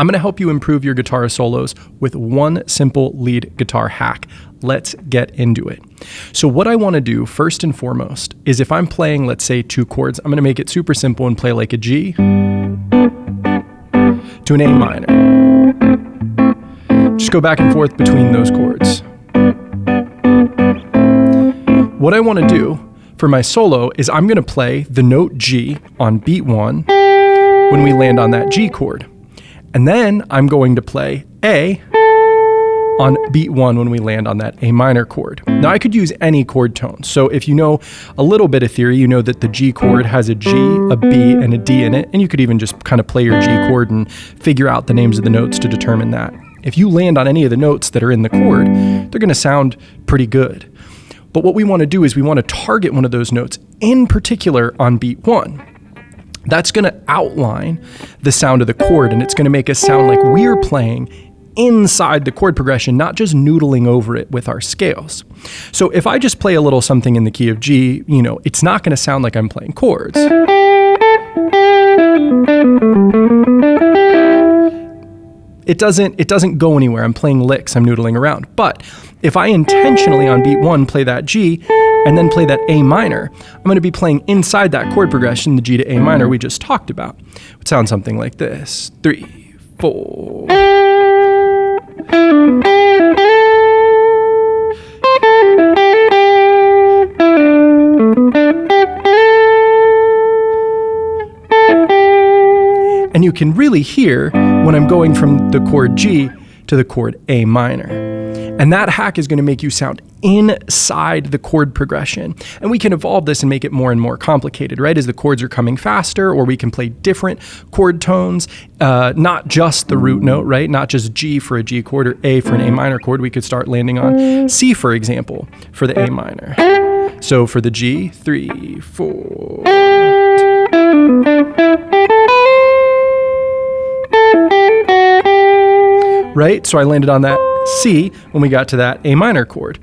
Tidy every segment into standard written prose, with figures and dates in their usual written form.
I'm going to help you improve your guitar solos with one simple lead guitar hack. Let's get into it. So what I want to do first and foremost is if I'm playing, let's say 2 chords, I'm going to make it super simple and play like a G to an A minor. Just go back and forth between those chords. What I want to do for my solo is I'm going to play the note G on beat 1 when we land on that G chord. And then I'm going to play A on beat 1 when we land on that A minor chord. Now I could use any chord tone. So if you know a little bit of theory, you know that the G chord has a G, a B, and a D in it. And you could even just kind of play your G chord and figure out the names of the notes to determine that. If you land on any of the notes that are in the chord, they're going to sound pretty good. But what we want to do is we want to target one of those notes in particular on beat 1. That's going to outline the sound of the chord, and it's going to make us sound like we're playing inside the chord progression, not just noodling over it with our scales. So if I just play a little something in the key of G, it's not going to sound like I'm playing chords. It doesn't go anywhere. I'm playing licks, I'm noodling around. But if I intentionally on beat 1 play that G and then play that A minor, I'm going to be playing inside that chord progression, the G to A minor we just talked about. It would sound something like this. 3, 4. And you can really hear when I'm going from the chord G to the chord A minor. And that hack is going to make you sound inside the chord progression. And we can evolve this and make it more and more complicated, right? As the chords are coming faster, or we can play different chord tones, not just the root note, right? Not just G for a G chord or A for an A minor chord. We could start landing on C, for example, for the A minor. So for the G, 3, 4. Right? So I landed on that C when we got to that A minor chord.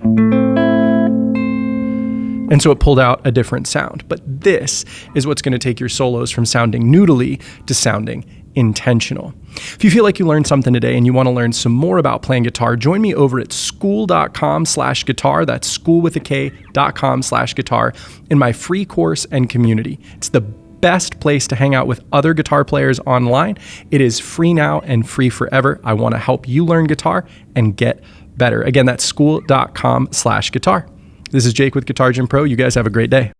And so it pulled out a different sound. But this is what's going to take your solos from sounding noodly to sounding intentional. If you feel like you learned something today and you want to learn some more about playing guitar, join me over at skool.com/guitar. That's skoolwithak.com/guitar in my free course and community. It's the best place to hang out with other guitar players online. It is free now and free forever. I want to help you learn guitar and get better. Again, that's skool.com/guitar. This is Jake with Guitar Gym Pro. You guys have a great day.